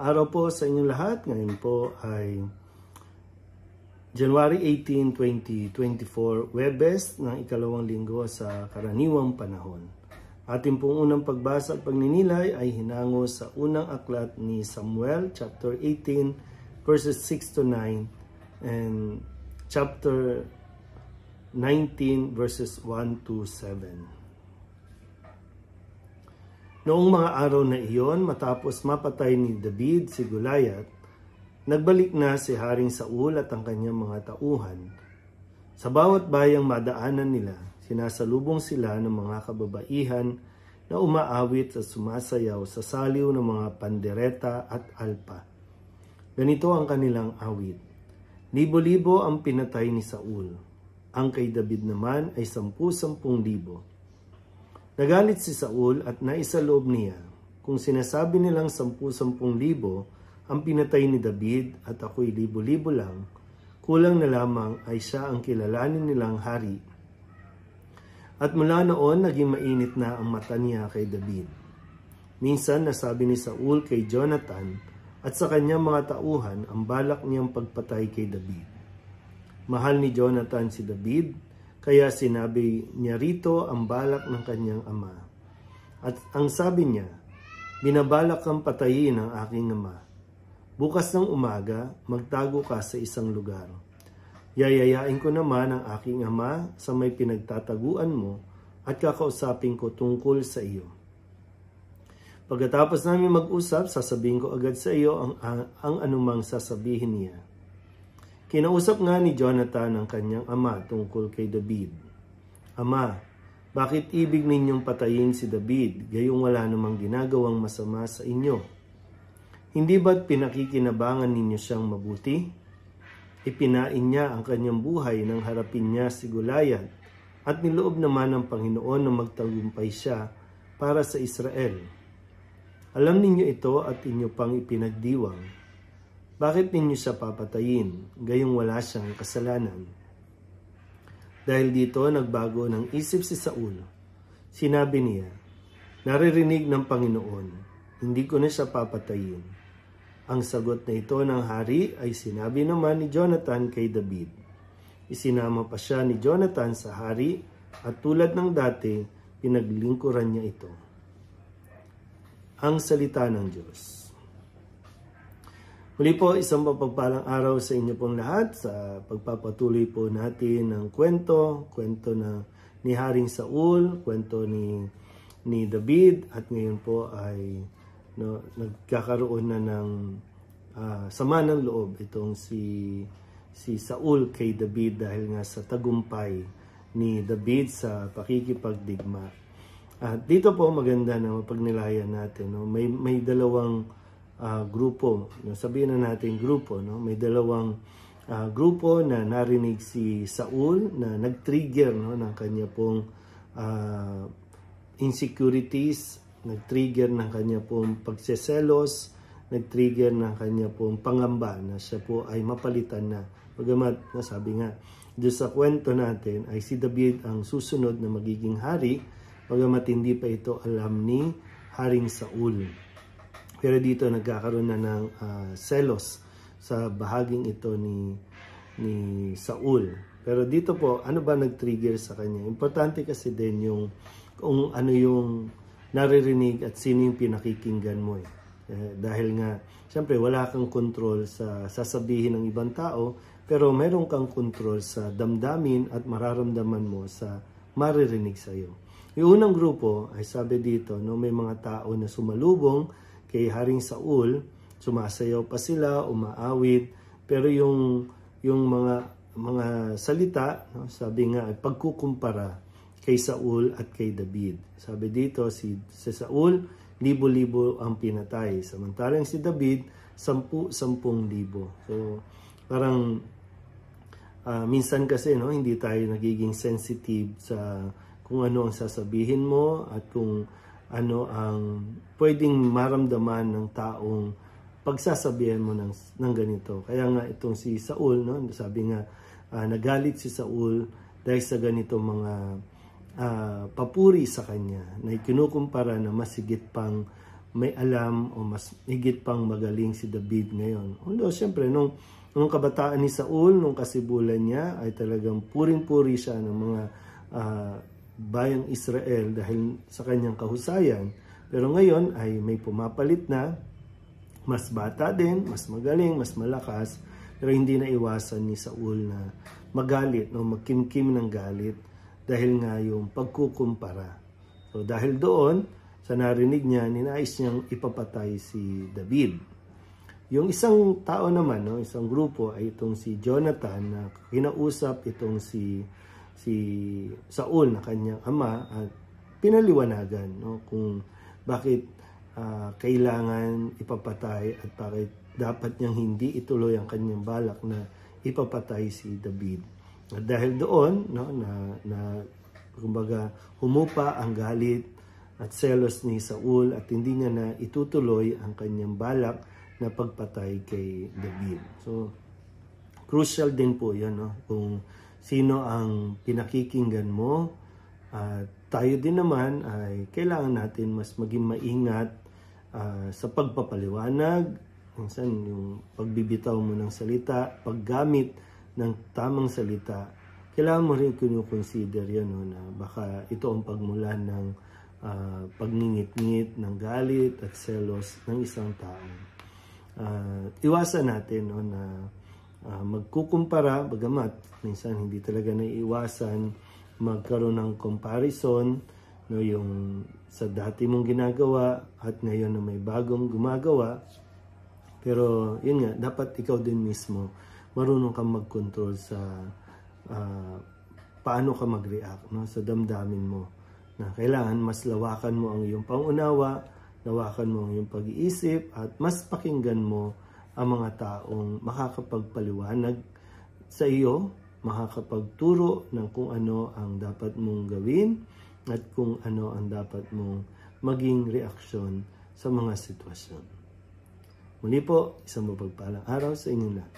araw po sa inyong lahat. Ngayon po ay January 18, 2024, Webes ng ikalawang linggo sa karaniwang panahon. Ating pong unang pagbasa at pagninilay ay hinango sa unang aklat ni Samuel, chapter 18, verses 6 to 9, and chapter 19, verses 1 to 7. Noong mga araw na iyon, matapos mapatay ni David si Goliath, nagbalik na si Haring Saul at ang kanyang mga tauhan. Sa bawat bayang madaanan nila, sinasalubong sila ng mga kababaihan na umaawit at sumasayaw sa saliw ng mga pandereta at alpa. Ganito ang kanilang awit. Libo-libo ang pinatay ni Saul. Ang kay David naman ay 10,000. Nagalit si Saul at naisaloob niya, kung sinasabi nilang 10,000 ang pinatay ni David at ako'y libo-libo lang, kulang na lamang ay siya ang kilalanin nilang hari. At mula noon, naging mainit na ang mata niya kay David. Minsan nasabi ni Saul kay Jonathan at sa kanyang mga tauhan ang balak niyang pagpatay kay David. Mahal ni Jonathan si David, kaya sinabi niya rito ang balak ng kanyang ama. At ang sabi niya, binabalak kang patayin ang aking ama. Bukas ng umaga, magtago ka sa isang lugar. Yayayain ko naman ang aking ama sa may pinagtataguan mo at kakausapin ko tungkol sa iyo. Pagkatapos namin mag-usap, sasabihin ko agad sa iyo ang anumang sasabihin niya. Kinausap nga ni Jonathan ang kanyang ama tungkol kay David. Ama, bakit ibig ninyong patayin si David, gayong wala namang ginagawang masama sa inyo? Hindi ba't pinakikinabangan ninyo siyang mabuti? Ipinain niya ang kanyang buhay nang harapin niya si Goliath, at niloob naman ng Panginoon na magtagumpay siya para sa Israel. Alam ninyo ito at inyo pang ipinagdiwang. Bakit ninyo siya papatayin, gayong wala siyang kasalanan? Dahil dito nagbago ng isip si Saul. Sinabi niya, naririnig ng Panginoon, hindi ko na siya papatayin. Ang sagot na ito ng hari ay sinabi naman ni Jonathan kay David. Isinama pa siya ni Jonathan sa hari at tulad ng dati, pinaglingkuran niya ito. Ang salita ng Diyos. Muli po, isang mapagpalang araw sa inyo pong lahat sa pagpapatuloy po natin ng kwento na ni Haring Saul, kwento ni David, at ngayon po ay nagkakaroon na ng sama ng loob itong si Saul kay David dahil nga sa tagumpay ni David sa pakikipagdigma. At dito po maganda na mapagnilayan natin, no? May dalawang grupo, sabihin na natin grupo, no? May dalawang grupo na narinig si Saul na nag-trigger, no, ng kanya pong insecurities, nag-trigger ng kanya pong pagseselos, nag-trigger ng kanya pong pangamba na siya po ay mapalitan na. Bagamat, sabi nga, doon sa kwento natin ay si David ang susunod na magiging hari, bagamat hindi pa ito alam ni Haring Saul. Pero dito nagkakaroon na ng selos sa bahaging ito ni Saul. Pero dito po, ano ba nag-trigger sa kanya? Importante kasi din yung kung ano yung naririnig at sino yung pinakikinggan mo. Dahil nga, siyempre wala kang control sa sasabihin ng ibang tao, pero meron kang control sa damdamin at mararamdaman mo sa maririnig sa iyo. Yung unang grupo ay sabi dito, no, may mga tao na sumalubong kay Haring Saul, sumasayaw pa sila, umaawit, pero yung mga salita, no, sabi nga ay pagkukumpara kay Saul at kay David. Sabi dito si Saul, libo-libo ang pinatay, samantalang si David 10,000. So parang minsan kasi, no, hindi tayo nagiging sensitive sa kung ano ang sasabihin mo at kung ano ang pwedeng maramdaman ng taong pagsasabihan mo ng ganito. Kaya nga itong si Saul, no, sabi nga, nagalit si Saul dahil sa ganito mga papuri sa kanya na ikinukumpara na masigit pang may alam o mas higit pang magaling si David ngayon. Although siyempre nung kabataan ni Saul, nung kasibulan niya ay talagang puring-puri siya ng mga bayang Israel dahil sa kanyang kahusayan. Pero ngayon ay may pumapalit na, mas bata din, mas magaling, mas malakas, pero hindi na iwasan ni Saul na magalit, no, magkimkim ng galit dahil nga yung pagkukumpara. So dahil doon, sa narinig niya, ninais niyang ipapatay si David. Yung isang tao naman, no, isang grupo ay itong si Jonathan na kinausap itong si Saul na kanyang ama at pinaliwanagan, no, kung bakit kailangan ipapatay at bakit dapat niyang hindi ituloy ang kanyang balak na ipapatay si David. At dahil doon, no, na kumbaga humupa ang galit at selos ni Saul at hindi niya na itutuloy ang kanyang balak na pagpatay kay David. So, crucial din po yun, no, kung sino ang pinakikinggan mo. At tayo din naman ay kailangan natin mas maging maingat sa pagpapaliwanag. Minsan yung pagbibitaw mo ng salita, paggamit ng tamang salita, kailangan mo rin kino-consider yan, no, na baka ito ang pagmulan ng pagngingit-ngit ng galit at selos ng isang tao. Iwasan natin, no, na magkukumpara, bagamat minsan hindi talaga naiiwasan magkaroon ng comparison, no, yung sa dati mong ginagawa at ngayon na may bagong gumagawa. Pero yun nga, dapat ikaw din mismo marunong kang mag-control sa paano ka mag-react, no, sa damdamin mo. Na kailangan mas lawakan mo ang iyong pangunawa, lawakan mo ang iyong pag-iisip, at mas pakinggan mo ang mga taong makakapagpaliwanag sa iyo, makakapagturo ng kung ano ang dapat mong gawin at kung ano ang dapat mong maging reaksyon sa mga sitwasyon. Muli po, isang mapagpalang araw sa inyong lahat.